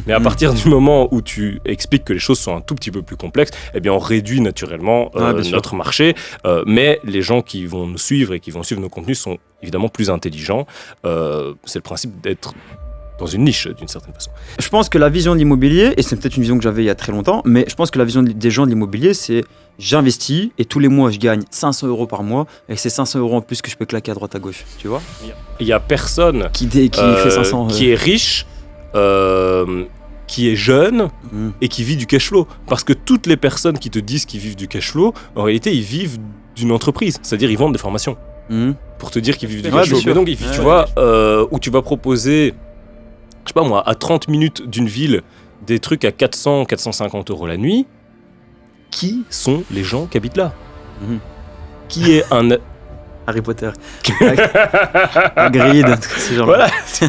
Mais à partir du moment où tu expliques que les choses sont un tout petit peu plus complexes, eh bien, on réduit naturellement notre marché. Mais les gens qui vont nous suivre et qui vont suivre nos contenus sont évidemment plus intelligents. C'est le principe d'être dans une niche d'une certaine façon. Je pense que la vision de l'immobilier, et c'est peut-être une vision que j'avais il y a très longtemps, mais je pense que la vision des gens de l'immobilier, c'est j'investis et tous les mois je gagne 500 € par mois et c'est 500 € en plus que je peux claquer à droite à gauche, tu vois. Il y a personne qui fait 500 qui est riche, qui est jeune et qui vit du cash flow. Parce que toutes les personnes qui te disent qu'ils vivent du cash flow, en réalité ils vivent d'une entreprise, c'est-à-dire ils vendent des formations pour te dire qu'ils vivent du cash flow. Mais donc tu vois, où tu vas proposer, je sais pas moi, à 30 minutes d'une ville, des trucs à 400-450 € la nuit, qui sont les gens qui habitent là Qui est un... Harry Potter. Hagrid, ces gens-là. Voilà.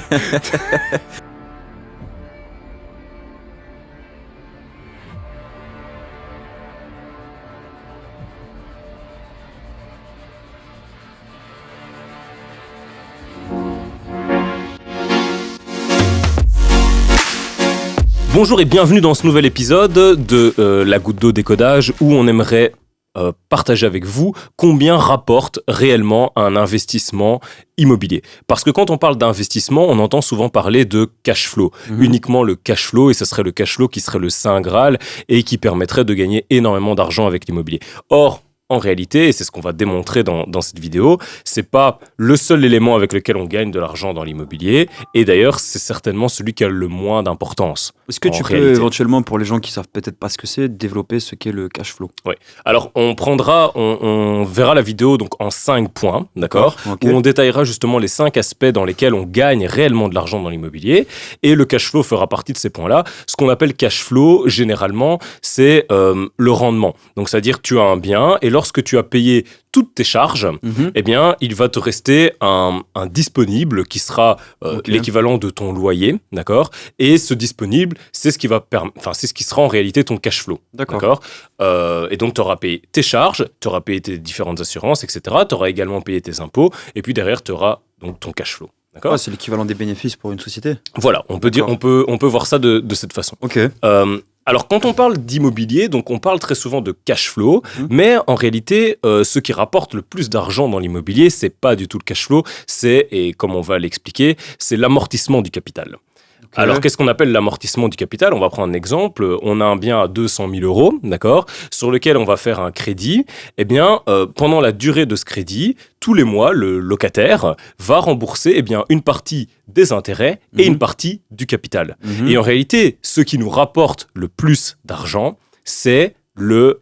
Bonjour et bienvenue dans ce nouvel épisode de La Goutte d'eau décodage où on aimerait partager avec vous combien rapporte réellement un investissement immobilier. Parce que quand on parle d'investissement, on entend souvent parler de cash flow. Uniquement le cash flow, et ce serait le cash flow qui serait le saint graal et qui permettrait de gagner énormément d'argent avec l'immobilier. Or, en réalité, et c'est ce qu'on va démontrer dans cette vidéo, c'est pas le seul élément avec lequel on gagne de l'argent dans l'immobilier, et d'ailleurs, c'est certainement celui qui a le moins d'importance. Est-ce que tu peux éventuellement, pour les gens qui savent peut-être pas ce que c'est, développer ce qu'est le cash flow ? Oui. Alors, on verra la vidéo donc en 5 points, d'accord, okay. Où on détaillera justement les 5 aspects dans lesquels on gagne réellement de l'argent dans l'immobilier, et le cash flow fera partie de ces points-là. Ce qu'on appelle cash flow, généralement, c'est le rendement. Donc, c'est-à-dire, tu as un bien, et lorsque tu as payé toutes tes charges, eh bien, il va te rester un disponible qui sera l'équivalent de ton loyer, d'accord ? Et ce disponible, c'est ce qui c'est ce qui sera en réalité ton cash flow, d'accord ? Et donc, tu auras payé tes charges, tu auras payé tes différentes assurances, etc. Tu auras également payé tes impôts, et puis derrière, tu auras donc ton cash flow. D'accord ? C'est l'équivalent des bénéfices pour une société. Voilà, on peut voir ça de cette façon. Ok. Alors, quand on parle d'immobilier, donc on parle très souvent de cash flow, mais en réalité, ce qui rapporte le plus d'argent dans l'immobilier, c'est pas du tout le cash flow, et comme on va l'expliquer, c'est l'amortissement du capital. Okay. Alors, qu'est-ce qu'on appelle l'amortissement du capital ? On va prendre un exemple. On a un bien à 200 000 €, d'accord, sur lequel on va faire un crédit. Eh bien, pendant la durée de ce crédit, tous les mois, le locataire va rembourser une partie des intérêts et une partie du capital. Et en réalité, ce qui nous rapporte le plus d'argent, c'est le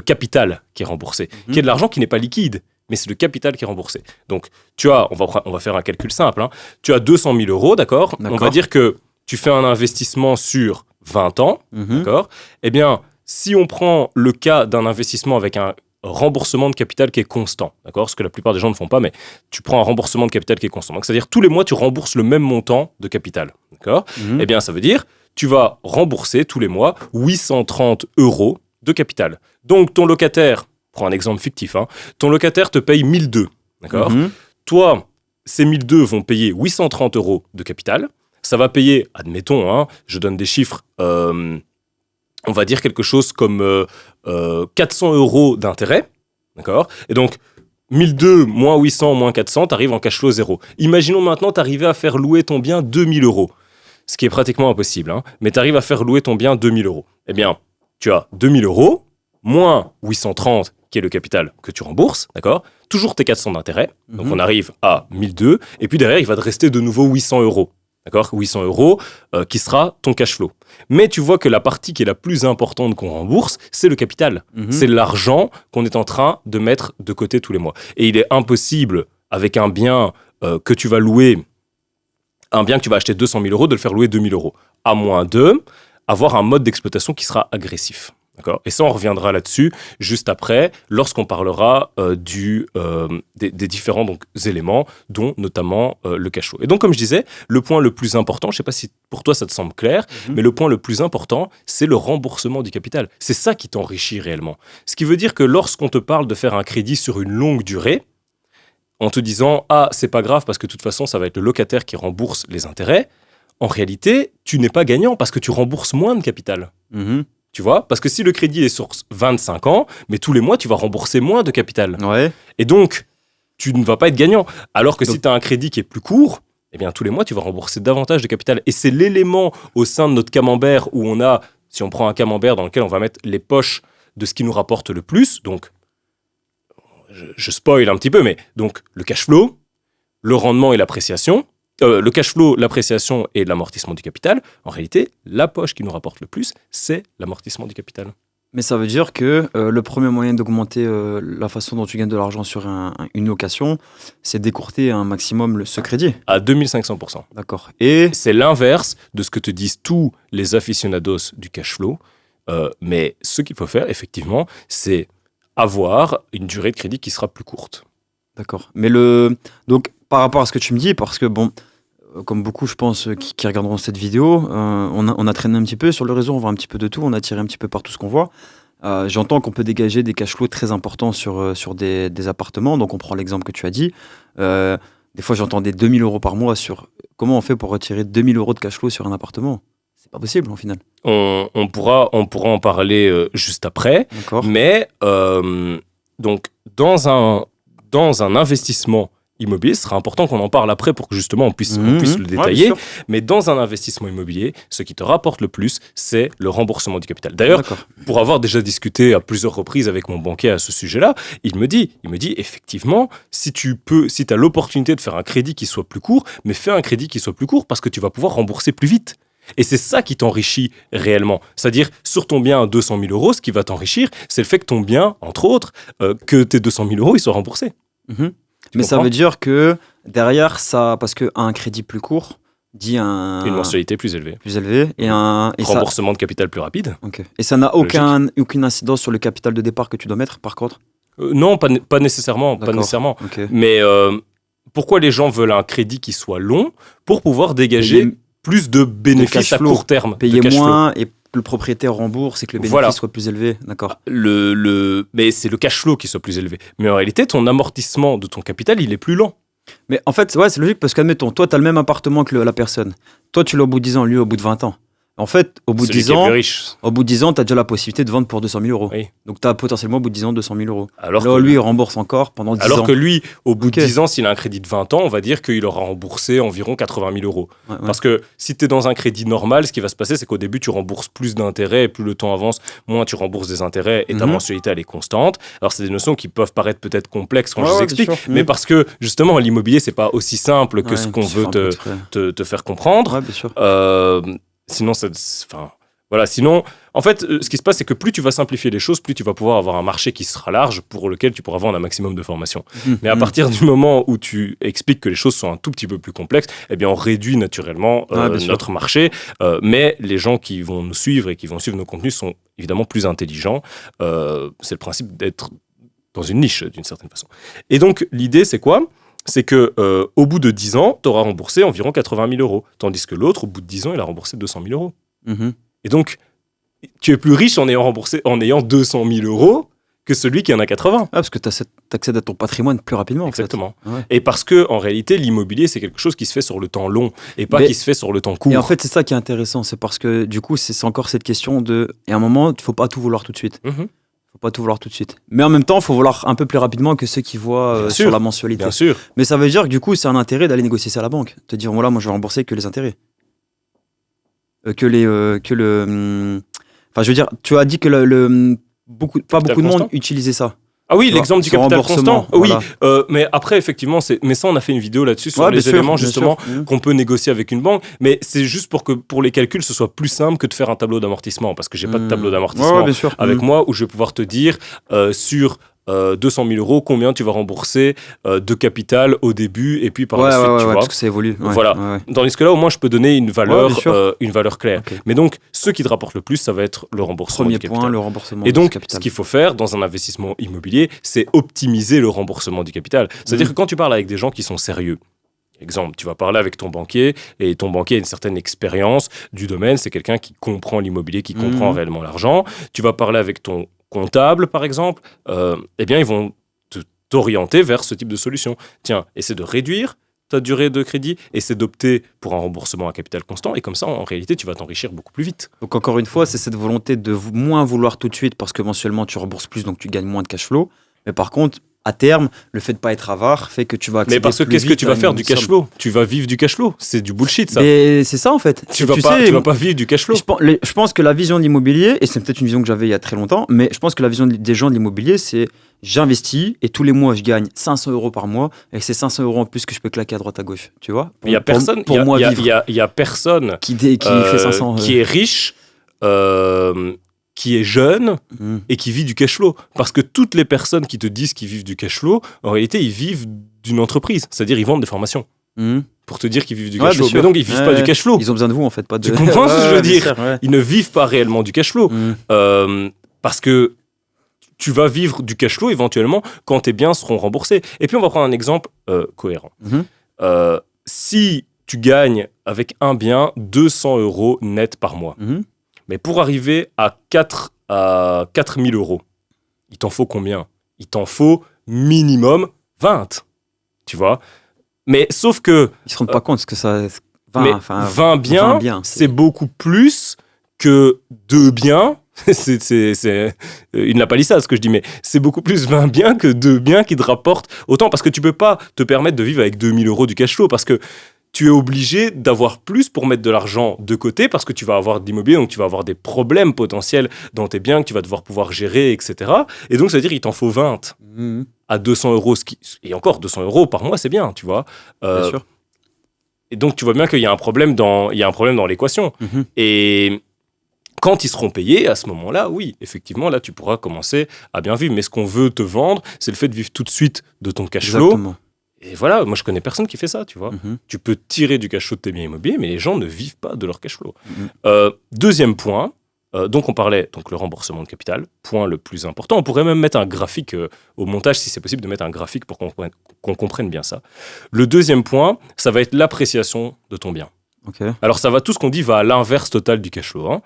capital qui est remboursé, qui est de l'argent qui n'est pas liquide. Mais c'est le capital qui est remboursé. Donc, on va faire un calcul simple. Tu as 200 000 €, d'accord ? On va dire que tu fais un investissement sur 20 ans, d'accord ? Eh bien, si on prend le cas d'un investissement avec un remboursement de capital qui est constant, d'accord ? Ce que la plupart des gens ne font pas, mais tu prends un remboursement de capital qui est constant. Donc, c'est-à-dire tous les mois, tu rembourses le même montant de capital, d'accord ? Eh bien, ça veut dire tu vas rembourser tous les mois 830 € de capital. Donc, ton locataire... Prends un exemple fictif, ton locataire te paye 1 200, d'accord ? Toi, ces 1 200 vont payer 830 € de capital. Ça va payer, admettons, je donne des chiffres, on va dire quelque chose comme 400 € d'intérêt, d'accord ? Et donc, 1 200 moins 800 moins 400, tu arrives en cash flow 0. Imaginons maintenant, tu arrives à faire louer ton bien 2 000 €, ce qui est pratiquement impossible, mais tu arrives à faire louer ton bien 2 000 €. Eh bien, tu as 2 000 € moins 830, qui est le capital que tu rembourses, d'accord ? Toujours tes 400 d'intérêt, donc on arrive à 1 200, et puis derrière, il va te rester de nouveau 800 €, d'accord ? 800 € qui sera ton cash flow. Mais tu vois que la partie qui est la plus importante qu'on rembourse, c'est le capital. C'est l'argent qu'on est en train de mettre de côté tous les mois. Et il est impossible, avec un bien que tu vas louer, un bien que tu vas acheter 200 000 €, de le faire louer 2 000 €, à moins d'avoir un mode d'exploitation qui sera agressif. D'accord ? Et ça, on reviendra là-dessus juste après, lorsqu'on parlera des différents éléments, dont notamment le cash flow. Et donc, comme je disais, le point le plus important, je ne sais pas si pour toi ça te semble clair, mais le point le plus important, c'est le remboursement du capital. C'est ça qui t'enrichit réellement. Ce qui veut dire que lorsqu'on te parle de faire un crédit sur une longue durée, en te disant « Ah, c'est pas grave parce que de toute façon, ça va être le locataire qui rembourse les intérêts », en réalité, tu n'es pas gagnant parce que tu rembourses moins de capital. Mhm. Tu vois? Parce que si le crédit est sur 25 ans, mais tous les mois, tu vas rembourser moins de capital. Ouais. Et donc, tu ne vas pas être gagnant. Alors que si Donc- tu as un crédit qui est plus court, eh bien, tous les mois, tu vas rembourser davantage de capital. Et c'est l'élément au sein de notre camembert où on a, si on prend un camembert dans lequel on va mettre les poches de ce qui nous rapporte le plus, donc, je spoil un petit peu, mais donc, le cash flow, le rendement et l'appréciation, le cash flow, l'appréciation et l'amortissement du capital, en réalité, la poche qui nous rapporte le plus, c'est l'amortissement du capital. Mais ça veut dire que le premier moyen d'augmenter la façon dont tu gagnes de l'argent sur une location, c'est d'écourter un maximum ce crédit. À 2500%. D'accord. Et C'est l'inverse de ce que te disent tous les aficionados du cash flow. Mais ce qu'il faut faire, effectivement, c'est avoir une durée de crédit qui sera plus courte. d'accord. Mais donc par rapport à ce que tu me dis, parce que bon, comme beaucoup, je pense, qui regarderont cette vidéo, on a traîné un petit peu sur le réseau, on voit un petit peu de tout, on a tiré un petit peu par tout ce qu'on voit. J'entends qu'on peut dégager des cash flows très importants sur des appartements. Donc on prend l'exemple que tu as dit. Des fois, j'entends des 2000 euros par mois sur comment on fait pour retirer 2000 euros de cash flow sur un appartement. C'est pas possible, au final. On pourra en parler juste après. D'accord. Mais donc, dans un investissement immobilier, ce sera important qu'on en parle après pour que justement on puisse le Ouais, détailler. bien sûr. Mais dans un investissement immobilier, ce qui te rapporte le plus, c'est le remboursement du capital. D'ailleurs, D'accord. pour avoir déjà discuté à plusieurs reprises avec mon banquier à ce sujet-là, il me dit effectivement, si tu as l'opportunité de faire un crédit qui soit plus court, mais fais un crédit qui soit plus court parce que tu vas pouvoir rembourser plus vite. Et c'est ça qui t'enrichit réellement. C'est-à-dire, sur ton bien à 200 000 euros, ce qui va t'enrichir, c'est le fait que ton bien, entre autres, que tes 200 000 euros, ils soient remboursés. Mhm. Mais ça comprends veut dire que derrière, ça, parce qu'un crédit plus court dit Une mensualité plus élevée. plus élevé et ça, Remboursement de capital plus rapide. ok. Et ça n'a aucune incidence sur le capital de départ que tu dois mettre, par contre. Non, pas nécessairement. Pas D'accord. nécessairement. Ok. Mais pourquoi les gens veulent un crédit qui soit long? Pour pouvoir dégager Payer- plus de bénéfices cash à flow. court terme. de payer cash flow. moins et que le propriétaire rembourse et que le bénéfice Voilà. soit plus élevé. D'accord. Mais c'est le cash flow qui soit plus élevé. Mais en réalité, ton amortissement de ton capital, il est plus lent. Mais en fait, ouais, c'est logique parce qu'admettons, toi, tu as le même appartement que la personne. Toi, tu l'as au bout de 10 ans, lui au bout de 20 ans. En fait, au bout de Celui 10 qui est ans, plus riche. tu as déjà la possibilité de vendre pour 200 000 euros. Oui. Donc, tu as potentiellement au bout de 10 ans 200 000 euros. Alors Là, que lui, il rembourse encore pendant 10 ans. Alors que lui, au bout de Ok. 10 ans, s'il a un crédit de 20 ans, on va dire qu'il aura remboursé environ 80 000 euros. Ouais, ouais. Parce que si tu es dans un crédit normal, ce qui va se passer, c'est qu'au début, tu rembourses plus d'intérêts, et plus le temps avance, moins tu rembourses des intérêts, et ta Mhm. mensualité, elle est constante. Alors, c'est des notions qui peuvent paraître peut-être complexes quand Ouais, je les ouais, explique, bien sûr. mais Mhm. parce que, justement, l'immobilier, c'est pas aussi simple que Ouais, ce qu'on tu fais veut un peu exprès. te faire comprendre. Ouais, bien sûr. Sinon, voilà, sinon, en fait, ce qui se passe, c'est que plus tu vas simplifier les choses, plus tu vas pouvoir avoir un marché qui sera large pour lequel tu pourras vendre un maximum de formation. Mais à partir du moment où tu expliques que les choses sont un tout petit peu plus complexes, eh bien, on réduit naturellement bien sûr. notre marché. Mais les gens qui vont nous suivre et qui vont suivre nos contenus sont évidemment plus intelligents. C'est le principe d'être dans une niche, d'une certaine façon. Et donc, l'idée, c'est quoi ? C'est que au bout de 10 ans, tu auras remboursé environ 80 000 euros. Tandis que l'autre, au bout de 10 ans, il a remboursé 200 000 euros. Mhm. Et donc, tu es plus riche en ayant 200 000 euros que celui qui en a 80. Ah, parce que tu accèdes à ton patrimoine plus rapidement. En fait. Exactement. Ouais. Et parce que, en réalité, l'immobilier, c'est quelque chose qui se fait sur le temps long et pas Mais- qui se fait sur le temps court. Et en fait, c'est ça qui est intéressant. C'est parce que du coup, c'est encore cette question de. Et à un moment, il ne faut pas tout vouloir tout de suite. Mhm. Faut pas tout vouloir tout de suite. Mais en même temps, il faut vouloir un peu plus rapidement que ceux qui voient Bien sur sûr. la mensualité. Bien sûr. Mais ça veut dire que du coup, c'est un intérêt d'aller négocier ça à la banque. Te dire, voilà, moi je vais rembourser que les intérêts. Enfin, je veux dire, tu as dit que pas beaucoup de monde constant. utilisait ça. Ah oui, Tu vois, l'exemple du sans capital remboursement, constant. Oui, voilà. mais après, effectivement, mais ça, on a fait une vidéo là-dessus sur Ouais, les bien sûr, éléments, bien justement, sûr. qu'on peut négocier avec une banque. Mais c'est juste pour que pour les calculs, ce soit plus simple que de faire un tableau d'amortissement. Parce que j'ai pas de tableau d'amortissement Ouais, bien sûr. avec moi où je vais pouvoir te dire sur 200 000 euros combien tu vas rembourser de capital au début et puis par la suite, tu vois. parce que ça évolue. Ouais, Voilà. ouais, ouais. Dans ce cas-là, au moins, je peux donner une Ouais, bien sûr. valeur claire. Ok. Mais donc, ce qui te rapporte le plus, ça va être le remboursement Premier du capital. point, le remboursement Et du donc, capital. ce qu'il faut faire dans un investissement immobilier, c'est optimiser le remboursement du capital. C'est-à-dire que quand tu parles avec des gens qui sont sérieux, exemple, tu vas parler avec ton banquier et ton banquier a une certaine expérience du domaine, c'est quelqu'un qui comprend l'immobilier, qui comprend réellement l'argent. Tu vas parler avec ton comptable, par exemple, eh bien, ils vont t'orienter vers ce type de solution. Tiens, essaie de réduire ta durée de crédit, et c'est d'opter pour un remboursement à capital constant. Et comme ça, en réalité, tu vas t'enrichir beaucoup plus vite. Donc encore une fois, c'est cette volonté de moins vouloir tout de suite parce que mensuellement tu rembourses plus, donc tu gagnes moins de cash flow. Mais par contre, à terme, le fait de pas être avare fait que tu vas accéder Mais parce que plus qu'est-ce que vite tu à vas une faire du cash somme. flow? Tu vas vivre du cash flow. C'est du bullshit, ça. Mais c'est ça en fait. Tu vas pas vivre du cash flow. Je pense que la vision de l'immobilier, et c'est peut-être une vision que j'avais il y a très longtemps, mais je pense que la vision des gens de l'immobilier, c'est j'investis et tous les mois je gagne 500 € par mois et c'est 500 € en plus que je peux claquer à droite à gauche. Tu vois? Il y a personne, pour moi vivre, il y a personne qui fait 500. qui est riche, qui est jeune et qui vit du cash flow. Parce que toutes les personnes qui te disent qu'ils vivent du cash flow, en réalité, ils vivent d'une entreprise. C'est-à-dire, ils vendent des formations pour te dire qu'ils vivent du cash flow. Mais donc, ils vivent pas du cash flow. Ils ont besoin de vous en fait, pas de. Tu comprends ce que je veux dire? Ouais. Ils ne vivent pas réellement du cash flow. Parce que tu vas vivre du cash flow éventuellement quand tes biens seront remboursés. Et puis, on va prendre un exemple cohérent. Si tu gagnes avec un bien 200 € net par mois, mais pour arriver à 4 000 €, il t'en faut combien? Il t'en faut minimum 20, tu vois? Mais sauf que... Ils se rendent pas compte que ça... 20 biens, c'est beaucoup plus que 2 biens. Il n'a pas dit ça, ce que je dis, mais c'est beaucoup plus 20 biens que 2 biens qui te rapportent autant. Parce que tu peux pas te permettre de vivre avec 2 000 € du cash flow, parce que tu es obligé d'avoir plus pour mettre de l'argent de côté parce que tu vas avoir de l'immobilier, donc tu vas avoir des problèmes potentiels dans tes biens que tu vas devoir pouvoir gérer, etc. Et donc, ça veut dire qu'il t'en faut 20 à 200 €. Et encore, 200 € par mois, c'est bien, tu vois. Bien sûr. Et donc, tu vois bien qu'il y a un problème dans l'équation. Et quand ils seront payés, à ce moment-là, oui, effectivement, là, tu pourras commencer à bien vivre. Mais ce qu'on veut te vendre, c'est le fait de vivre tout de suite de ton cash flow. Exactement. Et voilà, moi je connais personne qui fait ça, tu vois. Tu peux tirer du cash flow de tes biens immobiliers, mais les gens ne vivent pas de leur cash flow. Deuxième point, donc on parlait donc le remboursement de capital, point le plus important. On pourrait même mettre un graphique au montage, si c'est possible de mettre un graphique pour qu'on comprenne bien ça. Le deuxième point, ça va être l'appréciation de ton bien. Okay. Alors tout ce qu'on dit va à l'inverse total du cash flow.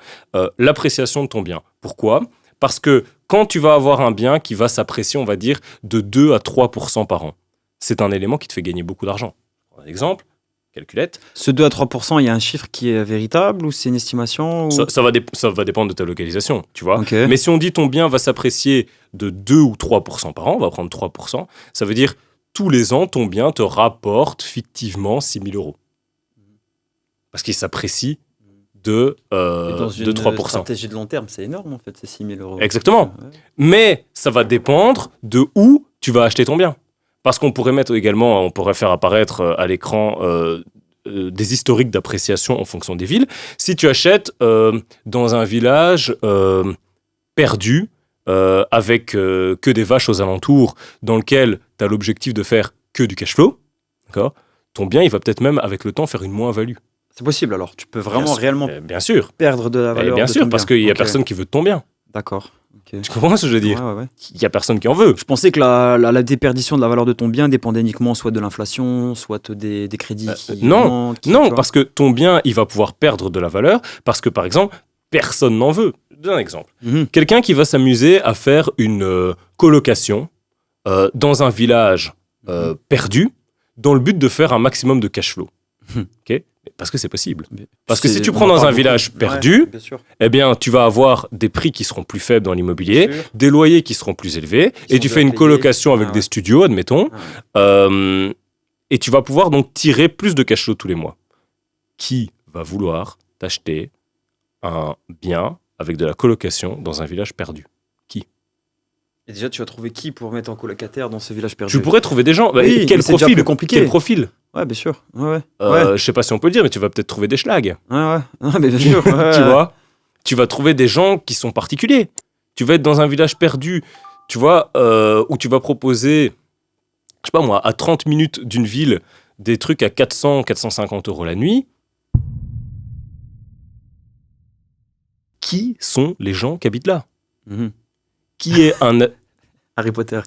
L'appréciation de ton bien. Pourquoi? Parce que quand tu vas avoir un bien qui va s'apprécier, on va dire, de 2 à 3% par an, c'est un élément qui te fait gagner beaucoup d'argent. Un exemple, calculette. Ce 2 à 3%, il y a un chiffre qui est véritable ou c'est une estimation ou... ça va dépendre de ta localisation, tu vois. Okay. Mais si on dit ton bien va s'apprécier de 2 ou 3% par an, on va prendre 3%, ça veut dire tous les ans, ton bien te rapporte fictivement 6 000 €. Parce qu'il s'apprécie de 3%. Dans une stratégie de long terme, c'est énorme en fait, c'est 6 000 €. Exactement. Ouais. Mais ça va dépendre de où tu vas acheter ton bien. Parce qu'on pourrait mettre également, on pourrait faire apparaître à l'écran des historiques d'appréciation en fonction des villes. Si tu achètes dans un village perdu, avec que des vaches aux alentours, dans lequel tu as l'objectif de faire que du cash flow, d'accord, ton bien, il va peut-être même, avec le temps, faire une moins-value. C'est possible alors, tu peux vraiment réellement bien sûr. perdre de la valeur. Bien de sûr, ton parce bien. qu'il n'y a personne qui veut de ton bien. D'accord. Okay. Tu comprends ce que je veux dire? Ouais. Il n'y a personne qui en veut. Je pensais que la déperdition de la valeur de ton bien dépendait uniquement soit de l'inflation, soit des crédits non, parce que ton bien, il va pouvoir perdre de la valeur parce que, par exemple, personne n'en veut. Je donne un exemple. Quelqu'un qui va s'amuser à faire une colocation dans un village perdu dans le but de faire un maximum de cash flow. Ok? Parce que c'est possible. Parce que si tu prends dans un village perdu, eh bien, tu vas avoir des prix qui seront plus faibles dans l'immobilier, des loyers qui seront plus élevés, et tu fais une colocation avec des studios, admettons, et tu vas pouvoir donc tirer plus de cash flow tous les mois. Qui va vouloir t'acheter un bien avec de la colocation dans un village perdu? Qui? Et déjà, tu vas trouver qui pour mettre en colocataire dans ce village perdu? Tu pourrais trouver des gens. Oui, quel c'est déjà profil? plus compliqué. Quel profil? Ouais, bien sûr. Ouais. Je sais pas si on peut le dire, mais tu vas peut-être trouver des schlags. Ouais. Mais bien sûr. Tu vois, tu vas trouver des gens qui sont particuliers. Tu vas être dans un village perdu, tu vois, où tu vas proposer, je sais pas moi, à 30 minutes d'une ville, des trucs à 400, 450 € la nuit. Qui sont les gens qui habitent là? Qui est un... Harry Potter.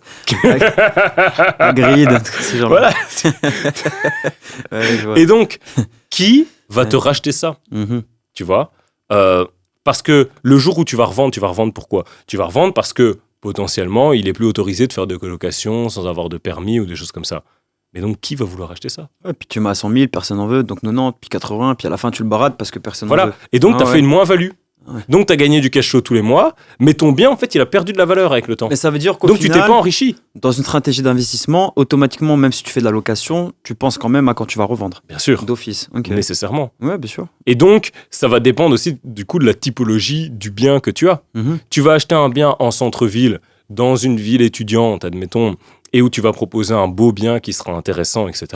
Hagrid, ces gens-là. Voilà. Et donc, qui va te racheter ça? Tu vois, parce que le jour où tu vas revendre pourquoi? Tu vas revendre parce que potentiellement, il est plus autorisé de faire de colocation sans avoir de permis ou des choses comme ça. Mais donc, qui va vouloir acheter ça? Ouais, puis tu mets à 100 000, personne n'en veut, donc 90, puis 80, puis à la fin tu le barades parce que personne n'en veut. Voilà. Et donc, tu as fait une moins-value. Ouais. Donc, tu as gagné du cash flow tous les mois, mais ton bien, en fait, il a perdu de la valeur avec le temps. Mais ça veut dire qu'au Donc, final, tu t'es pas enrichi. dans une stratégie d'investissement, automatiquement, même si tu fais de la location, tu penses quand même à quand tu vas revendre. Bien sûr. D'office. Ok. Nécessairement. Ouais, bien sûr. Et donc, ça va dépendre aussi, du coup, de la typologie du bien que tu as. Mhm. Tu vas acheter un bien en centre-ville, dans une ville étudiante, admettons, et où tu vas proposer un beau bien qui sera intéressant, etc.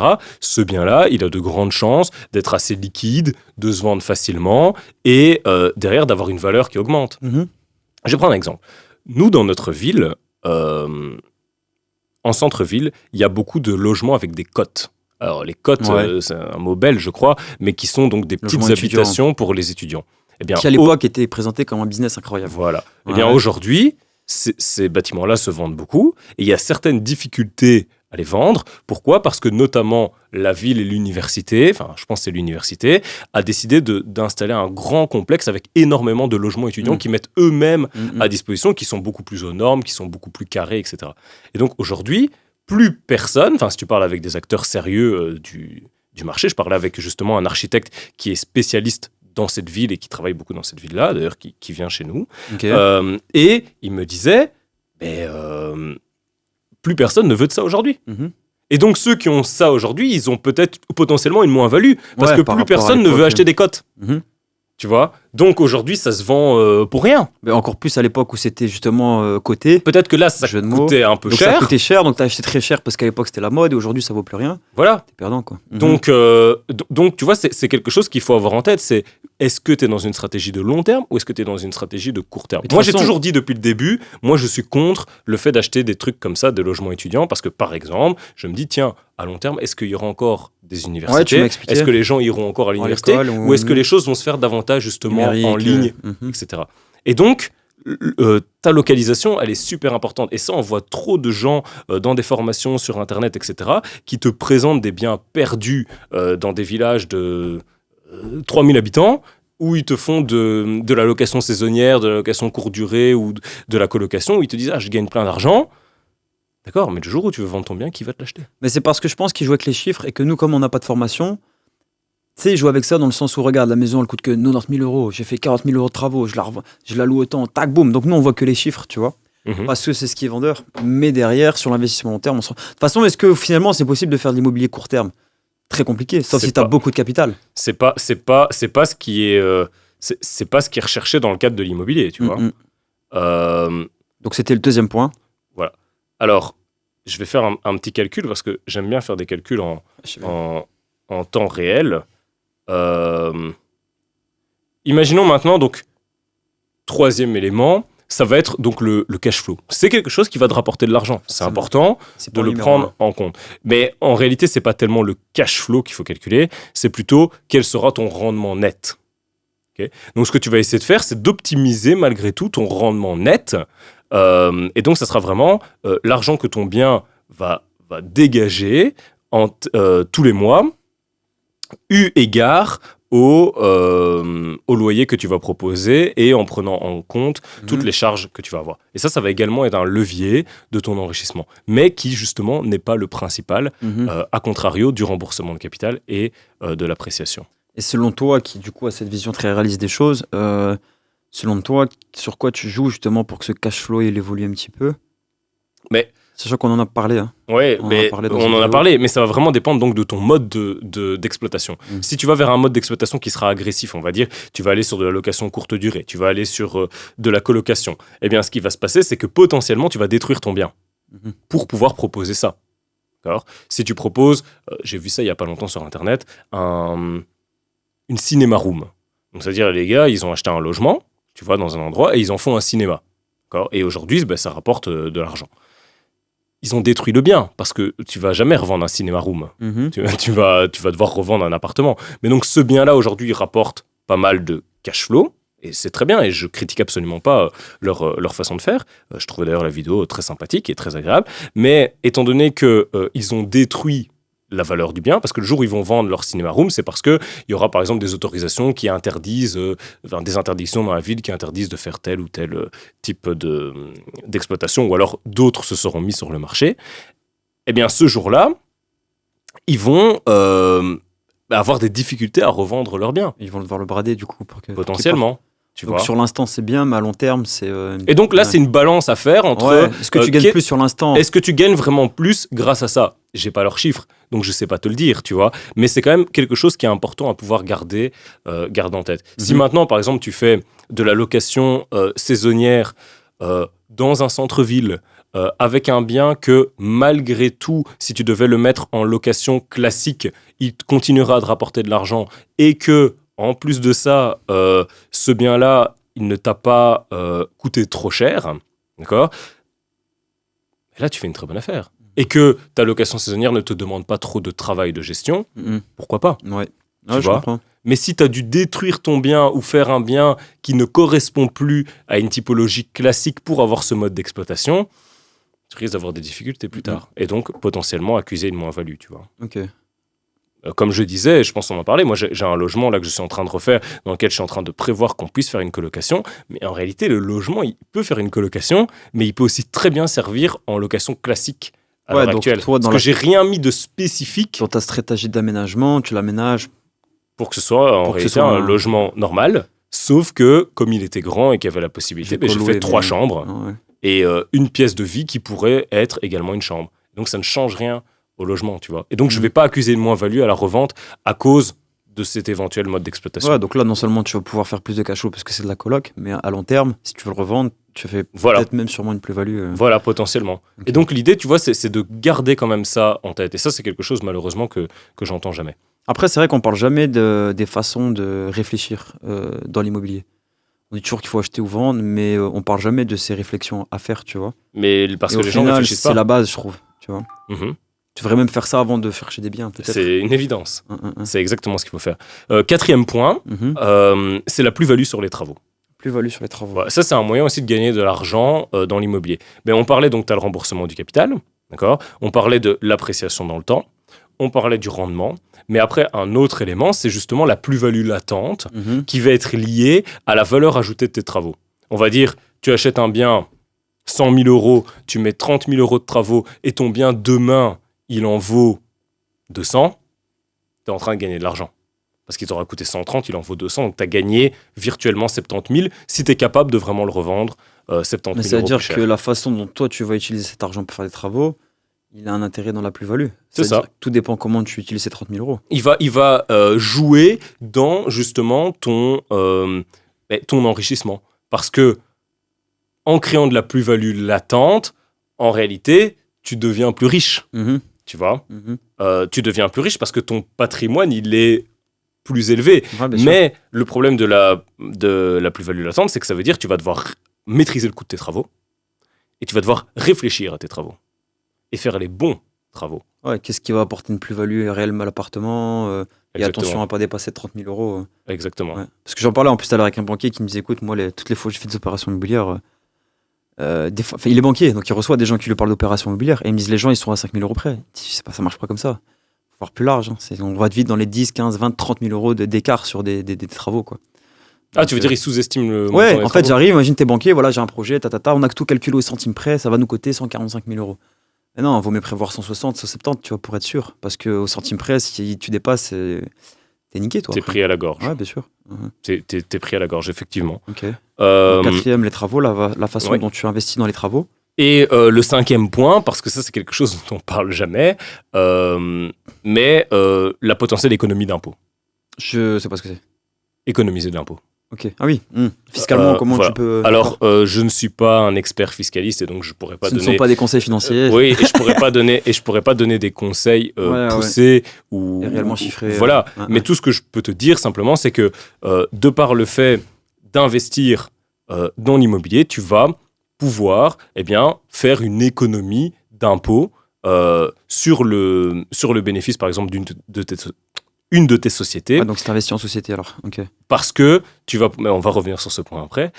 Ce bien-là, il a de grandes chances d'être assez liquide, de se vendre facilement, et derrière, d'avoir une valeur qui augmente. Mhm. Je vais prendre un exemple. Nous, dans notre ville, en centre-ville, il y a beaucoup de logements avec des cotes. Alors, les cotes, Ouais. c'est un mot belge, je crois, mais qui sont donc des petites Logements étudiants. habitations pour les étudiants. Eh bien, Qui à l'époque était présenté comme un business incroyable. voilà. Eh Ouais. bien, aujourd'hui, ces bâtiments-là se vendent beaucoup et il y a certaines difficultés à les vendre. Pourquoi? Parce que notamment la ville et l'université, enfin je pense que c'est l'université, a décidé d'installer un grand complexe avec énormément de logements étudiants qui mettent eux-mêmes à disposition, qui sont beaucoup plus aux normes, qui sont beaucoup plus carrés, etc. Et donc aujourd'hui, plus personne, enfin si tu parles avec des acteurs sérieux du marché, je parlais avec justement un architecte qui est spécialiste dans cette ville et qui travaille beaucoup dans cette ville-là, d'ailleurs qui vient chez nous, Ok. et il me disait, plus personne ne veut de ça aujourd'hui. Mhm. Et donc ceux qui ont ça aujourd'hui, ils ont peut-être potentiellement une moins-value, parce Ouais, que par plus rapport à personne ne veut l'époque. acheter des cotes. Mhm. Tu vois? Donc aujourd'hui, ça se vend pour rien. Mais encore plus à l'époque où c'était justement coté. Peut-être que là, ça Jeu de mots. coûtait un peu Donc cher. ça coûtait cher, donc t'as acheté très cher parce qu'à l'époque c'était la mode et aujourd'hui ça vaut plus rien. Voilà. T'es perdant quoi. Mhm. Donc, tu vois, c'est quelque chose qu'il faut avoir en tête. C'est est-ce que tu es dans une stratégie de long terme ou est-ce que tu es dans une stratégie de court terme? Mais de Moi, toute j'ai façon- toujours dit depuis le début, moi, je suis contre le fait d'acheter des trucs comme ça, des logements étudiants, parce que, par exemple, je me dis, tiens, à long terme, est-ce qu'il y aura encore des Ouais, tu universités? m'as expliqué. Est-ce que les gens iront encore à l'université? l'école Ou est-ce que les choses vont se faire davantage, justement, en numérique, ligne, mhm. etc. Et donc, ta localisation, elle est super importante. Et ça, on voit trop de gens dans des formations sur Internet, etc., qui te présentent des biens perdus dans des villages de 3000 habitants, où ils te font de la location saisonnière, de la location courte durée, ou de la colocation, où ils te disent « Ah, je gagne plein d'argent ». D'accord, mais le jour où tu veux vendre ton bien, qui va te l'acheter? Mais c'est parce que je pense qu'ils jouent avec les chiffres et que nous, comme on n'a pas de formation, tu sais, ils jouent avec ça dans le sens où, regarde, la maison, elle coûte que 90 000 euros. J'ai fait 40 000 euros de travaux, je la loue autant, tac, boum. Donc nous, on voit que les chiffres, tu vois, Mhm. parce que c'est ce qui est vendeur. Mais derrière, sur l'investissement long terme, de toute façon, est-ce que finalement, c'est possible de faire de l'immobilier court terme? Très compliqué, sauf C'est si tu as pas- beaucoup de capital. C'est pas ce qui est... c'est pas ce qui est recherché dans le cadre de l'immobilier, tu vois. Mm, mm. Euh, Donc c'était le deuxième point. alors, je vais faire un petit calcul parce que j'aime bien faire des calculs en temps réel. Imaginons maintenant, donc, troisième élément, ça va être donc le cash flow. C'est quelque chose qui va te rapporter de l'argent. C'est Forcément. important C'est de pas le numéro prendre un. en compte. Mais en réalité, c'est pas tellement le cash flow qu'il faut calculer, c'est plutôt quel sera ton rendement net. Ok. Donc, ce que tu vas essayer de faire, c'est d'optimiser malgré tout ton rendement net. Et donc, ça sera vraiment l'argent que ton bien va dégager tous les mois, eu égard au loyer que tu vas proposer et en prenant en compte toutes Mhm. les charges que tu vas avoir. Et ça va également être un levier de ton enrichissement, mais qui justement n'est pas le principal, Mhm. à contrario du remboursement de capital et de l'appréciation. Et selon toi, qui du coup a cette vision très réaliste des choses, selon toi, sur quoi tu joues justement pour que ce cash flow il évolue un petit peu? Mais Sachant qu'on en a parlé. Hein. ouais, On en a mais parlé dans on une en a vidéo. parlé, mais ça va vraiment dépendre donc de ton mode d'exploitation. Mm. Si tu vas vers un mode d'exploitation qui sera agressif, on va dire, tu vas aller sur de la location courte durée, tu vas aller sur de la colocation, eh bien, ce qui va se passer, c'est que potentiellement, tu vas détruire ton bien Mhm. pour pouvoir proposer ça. D'accord? Si tu proposes, j'ai vu ça il y a pas longtemps sur Internet, une cinéma room. Donc, c'est-à-dire, les gars, ils ont acheté un logement, tu vois, dans un endroit, et ils en font un cinéma. D'accord? Et aujourd'hui, ça rapporte de l'argent. Ils ont détruit le bien, parce que tu vas jamais revendre un cinéma room. Mhm. Tu vas devoir revendre un appartement. Mais donc, ce bien-là, aujourd'hui, il rapporte pas mal de cash flow. Et c'est très bien. Et je critique absolument pas leur façon de faire. Je trouvais d'ailleurs la vidéo très sympathique et très agréable. Mais étant donné qu'ils ont détruit la valeur du bien, parce que le jour où ils vont vendre leur cinéma room, c'est parce qu'il y aura par exemple des autorisations qui interdisent, des interdictions dans la ville qui interdisent de faire tel ou tel type d'exploitation, ou alors d'autres se seront mis sur le marché. Eh bien, ce jour-là, ils vont avoir des difficultés à revendre leurs biens, Ils vont devoir le brader du coup pour que. potentiellement. Tu Donc vois. sur l'instant c'est bien, mais à long terme c'est. Et donc là, ouais. c'est une balance à faire entre Ouais. Est-ce que tu gagnes plus sur l'instant? est-ce que tu gagnes vraiment plus grâce à ça? J'ai pas leurs chiffres, donc je sais pas te le dire, tu vois. Mais c'est quand même quelque chose qui est important à pouvoir garder en tête. Si maintenant, par exemple, tu fais de la location saisonnière dans un centre-ville avec un bien que, malgré tout, si tu devais le mettre en location classique, il continuera de rapporter de l'argent et que, en plus de ça, ce bien-là, il ne t'a pas coûté trop cher, d'accord? Et là, tu fais une très bonne affaire. Et que ta location saisonnière ne te demande pas trop de travail de gestion, pourquoi pas? Ouais. Tu Ouais, je vois. comprends. Mais si tu as dû détruire ton bien ou faire un bien qui ne correspond plus à une typologie classique pour avoir ce mode d'exploitation, tu risques d'avoir des difficultés plus tard. Et donc, potentiellement, accuser une moins-value, tu vois. Ok. Comme je disais, je pense qu'on en parlait, moi j'ai un logement là que je suis en train de refaire, dans lequel je suis en train de prévoir qu'on puisse faire une colocation, mais en réalité le logement il peut faire une colocation, mais il peut aussi très bien servir en location classique à Ouais, l'heure donc actuelle. toi, dans Parce que j'ai rien mis de spécifique Sur ta stratégie d'aménagement, tu l'aménages. pour que ce soit en Pour que ce réalité soit un un- logement normal, sauf que comme il était grand et qu'il y avait la possibilité, j'ai colo fait et 3 des- chambres Ouais. et une pièce de vie qui pourrait être également une chambre. Donc ça ne change rien au logement, tu vois. Et donc je ne vais pas accuser une moins-value à la revente à cause de cet éventuel mode d'exploitation. Ouais, donc là, non seulement tu vas pouvoir faire plus de cash flow parce que c'est de la coloc, mais à long terme, si tu veux le revendre, tu fais Voilà. peut-être même sûrement une plus-value. Voilà, potentiellement. Ok. Et donc l'idée, tu vois, c'est de garder quand même ça en tête. Et ça, c'est quelque chose malheureusement que j'entends jamais. Après, c'est vrai qu'on parle jamais des façons de réfléchir dans l'immobilier. On dit toujours qu'il faut acheter ou vendre, mais on parle jamais de ces réflexions à faire, tu vois. Mais parce Et que au les gens ne final, réfléchissent c'est pas. la base, je trouve. Tu vois. Mhm. Tu devrais même faire ça avant de chercher des biens, peut-être. C'est une évidence. Un. C'est exactement ce qu'il faut faire. Quatrième point, c'est la plus-value sur les travaux. Plus-value sur les travaux. Voilà, ça, c'est un moyen aussi de gagner de l'argent dans l'immobilier. Mais on parlait donc, tu as le remboursement du capital, d'accord? On parlait de l'appréciation dans le temps, on parlait du rendement, mais après, un autre élément, c'est justement la plus-value latente Mhm. qui va être liée à la valeur ajoutée de tes travaux. On va dire, tu achètes un bien 100 000 euros, tu mets 30 000 euros de travaux et ton bien demain, il en vaut 200, tu es en train de gagner de l'argent. Parce qu'il t'aura coûté 130, il en vaut 200, donc tu as gagné virtuellement 70 000 si tu es capable de vraiment le revendre 70 Mais 000 ça veut euros dire plus cher. que la façon dont toi tu vas utiliser cet argent pour faire des travaux, il a un intérêt dans la plus-value. C'est Ça veut ça. dire que tout dépend comment tu utilises ces 30 000 euros. Il va jouer dans justement ton enrichissement. Parce que en créant de la plus-value latente, en réalité, tu deviens plus riche. Mhm. Tu vois, Mhm. tu deviens plus riche parce que ton patrimoine, il est plus élevé. Ouais, bien sûr. Mais le problème de la plus-value latente, c'est que ça veut dire que tu vas devoir maîtriser le coût de tes travaux et tu vas devoir réfléchir à tes travaux et faire les bons travaux. Ouais, qu'est-ce qui va apporter une plus-value réelle à l'appartement et Exactement. attention à pas dépasser 30 000 euros. Exactement. Ouais. Parce que j'en parlais en plus tout à l'heure avec un banquier qui me disait écoute, moi, toutes les fois que je fais des opérations immobilières, des fois, il est banquier, donc il reçoit des gens qui lui parlent d'opérations immobilières et ils me disent les gens ils sont à 5 000 euros près. Je sais pas, ça marche pas comme ça. Faut voir plus large. Hein. On va vite dans les 10, 15, 20, 30 000 euros d'écart sur des travaux. Quoi. Ah, tu veux dire, ils sous-estiment le montant Ouais, des en fait, travaux. j'arrive, imagine t'es banquier, voilà, j'ai un projet, on a que tout calculé au centime près, ça va nous coûter 145 000 euros. Mais non, vaut mieux prévoir 160, 170, tu vois, pour être sûr. Parce qu'au centime près, si tu dépasses, t'es niqué, toi. T'es après. pris à la gorge. Ouais, bien sûr. Mhm. T'es pris à la gorge, effectivement. Ok. Euh, Quatrième, les travaux, la façon ouais. dont tu investis dans les travaux. Et le cinquième point, parce que ça c'est quelque chose dont on parle jamais, mais la potentielle économie d'impôt. Je sais pas ce que c'est. Économiser de l'impôt. Ok. Ah oui. Fiscalement, comment voilà. tu peux. Alors, je ne suis pas un expert fiscaliste et donc je pourrais pas ce ne donner. sont pas des conseils financiers. Oui, et je pourrais pas donner des conseils Ouais, poussés ou Et réellement chiffrés. Voilà. Ouais, Mais ouais. tout ce que je peux te dire simplement, c'est que de par le fait d'investir dans l'immobilier, tu vas pouvoir faire une économie d'impôt sur le bénéfice, par exemple, une de tes sociétés. Ah, donc c'est investi en société alors. Ok. Parce que mais on va revenir sur ce point après,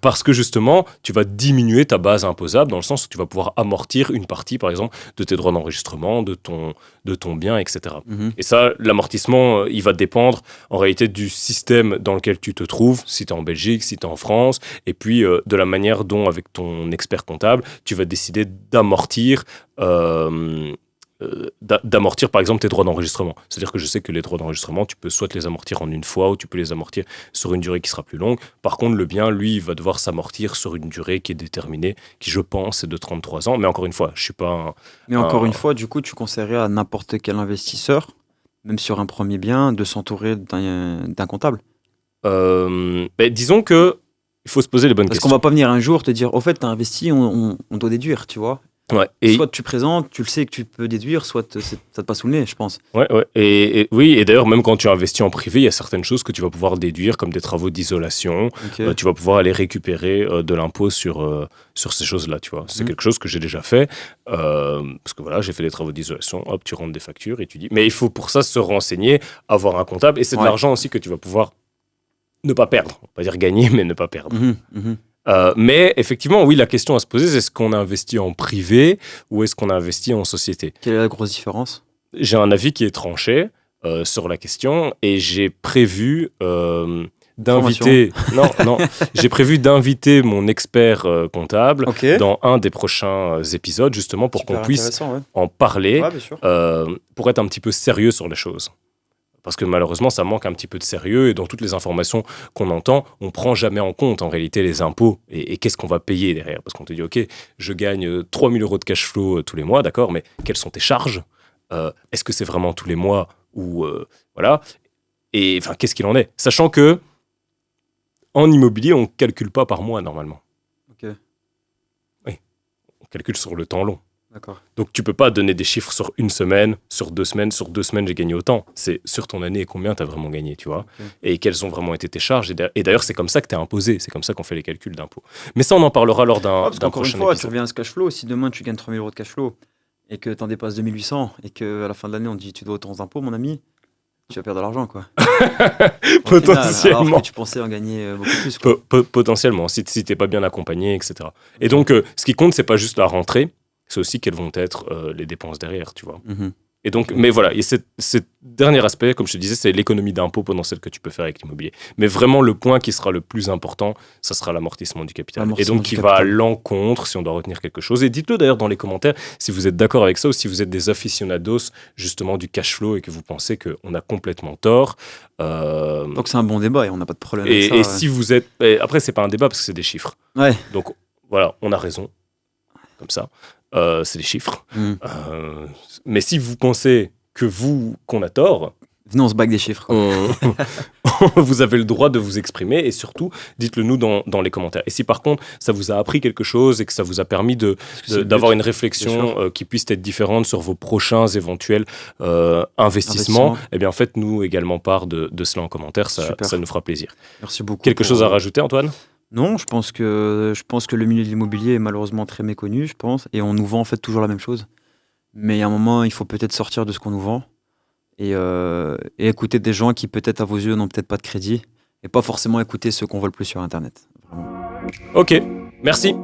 parce que justement, tu vas diminuer ta base imposable dans le sens où tu vas pouvoir amortir une partie, par exemple, de tes droits d'enregistrement, de ton bien, etc. Mhm. Et ça, l'amortissement, il va dépendre en réalité du système dans lequel tu te trouves, si tu es en Belgique, si tu es en France, et puis de la manière dont, avec ton expert comptable, tu vas décider d'amortir d'amortir par exemple tes droits d'enregistrement. C'est-à-dire que je sais que les droits d'enregistrement, tu peux soit les amortir en une fois ou tu peux les amortir sur une durée qui sera plus longue. Par contre, le bien, lui, il va devoir s'amortir sur une durée qui est déterminée, qui je pense est de 33 ans. Mais encore une fois, je suis pas Mais encore une fois, du coup, tu conseillerais à n'importe quel investisseur, même sur un premier bien, de s'entourer d'un comptable. Disons que il faut se poser les bonnes Parce qu'on questions. va pas venir un jour te dire, au fait, tu as investi, on doit déduire, tu vois. Ouais. Et Soit tu présentes, tu le sais que tu peux déduire, soit ça te passe sous le nez, je pense. ouais, ouais. Oui, et d'ailleurs, même quand tu investis en privé, il y a certaines choses que tu vas pouvoir déduire, comme des travaux d'isolation. Ok. Tu vas pouvoir aller récupérer de l'impôt sur ces choses-là, tu vois. C'est Mhm. quelque chose que j'ai déjà fait, parce que voilà, j'ai fait des travaux d'isolation, hop, tu rentres des factures et tu dis... Mais il faut pour ça se renseigner, avoir un comptable, et c'est de Ouais. l'argent aussi que tu vas pouvoir ne pas perdre. On va pas dire gagner, mais ne pas perdre. Mhm, mhm. Mais effectivement, oui, la question à se poser, c'est est-ce qu'on a investi en privé ou est-ce qu'on a investi en société? Quelle est la grosse différence? J'ai un avis qui est tranché sur la question et j'ai prévu d'inviter. Non, j'ai prévu d'inviter mon expert comptable Ok. dans un des prochains épisodes, justement pour Super qu'on puisse intéressant, ouais. en parler, Ouais, bien sûr. pour être un petit peu sérieux sur les choses. Parce que malheureusement, ça manque un petit peu de sérieux et dans toutes les informations qu'on entend, on prend jamais en compte en réalité les impôts et qu'est-ce qu'on va payer derrière. Parce qu'on te dit, OK, je gagne 3 000 euros de cash flow tous les mois, d'accord, mais quelles sont tes charges? Est-ce que c'est vraiment tous les mois ou voilà? Et enfin, qu'est-ce qu'il en est? Sachant que en immobilier, on ne calcule pas par mois normalement. Ok, On calcule sur le temps long. d'accord. Donc tu peux pas donner des chiffres sur une semaine, sur 2 semaines, sur 2 semaines j'ai gagné autant. C'est sur ton année et combien tu as vraiment gagné, tu vois. Ok. Et quelles ont vraiment été tes charges. Et d'ailleurs, c'est comme ça que tu es imposé. C'est comme ça qu'on fait les calculs d'impôts. Mais ça, on en parlera lors d'un Parce qu'encore une prochain fois, tu épisode. reviens à ce cash flow. Si demain tu gagnes 3 000 euros de cash flow et que tu en dépasses 2 800 et qu'à la fin de l'année on te dit tu dois autant d'impôts, mon ami, tu vas perdre de l'argent, quoi. Au final, Potentiellement. alors que tu pensais en gagner beaucoup plus, quoi. Potentiellement, si t'es pas bien accompagné, etc. Et donc, ce qui compte, c'est pas juste la rentrée, c'est aussi quelles vont être les dépenses derrière, tu vois. Mhm. Et donc, mais voilà, et cet dernier aspect, comme je te disais, c'est l'économie d'impôt potentielle que tu peux faire avec l'immobilier. Mais vraiment, le point qui sera le plus important, ça sera l'amortissement du capital. Et L'amortissement donc, du qui va à capital. l'encontre, si on doit retenir quelque chose. Et dites-le d'ailleurs dans les commentaires si vous êtes d'accord avec ça ou si vous êtes des aficionados, justement, du cash flow et que vous pensez qu'on a complètement tort. Donc c'est un bon débat et on n'a pas de problème avec Et, ça. et Ouais. si vous êtes... et après, c'est pas un débat parce que c'est des chiffres. Ouais. Donc, voilà, on a raison. Comme ça. C'est des chiffres. Mhm. Mais si vous pensez qu'on a tort, Venez, on se bague des chiffres, quoi. vous avez le droit de vous exprimer et surtout, dites-le nous dans les commentaires. Et si par contre, ça vous a appris quelque chose et que ça vous a permis Parce que c'est le d'avoir but, une bien réflexion qui puisse être différente sur vos prochains éventuels investissements, eh bien faites-nous également part de cela en commentaire, Super. ça nous fera plaisir. Merci beaucoup. Quelque pour, chose à rajouter, Antoine? Non, je pense que le milieu de l'immobilier est malheureusement très méconnu, je pense, et on nous vend en fait toujours la même chose. Mais à un moment, il faut peut-être sortir de ce qu'on nous vend et écouter des gens qui peut-être à vos yeux n'ont peut-être pas de crédit et pas forcément écouter ceux qu'on voit le plus sur Internet. Vraiment. Ok, merci.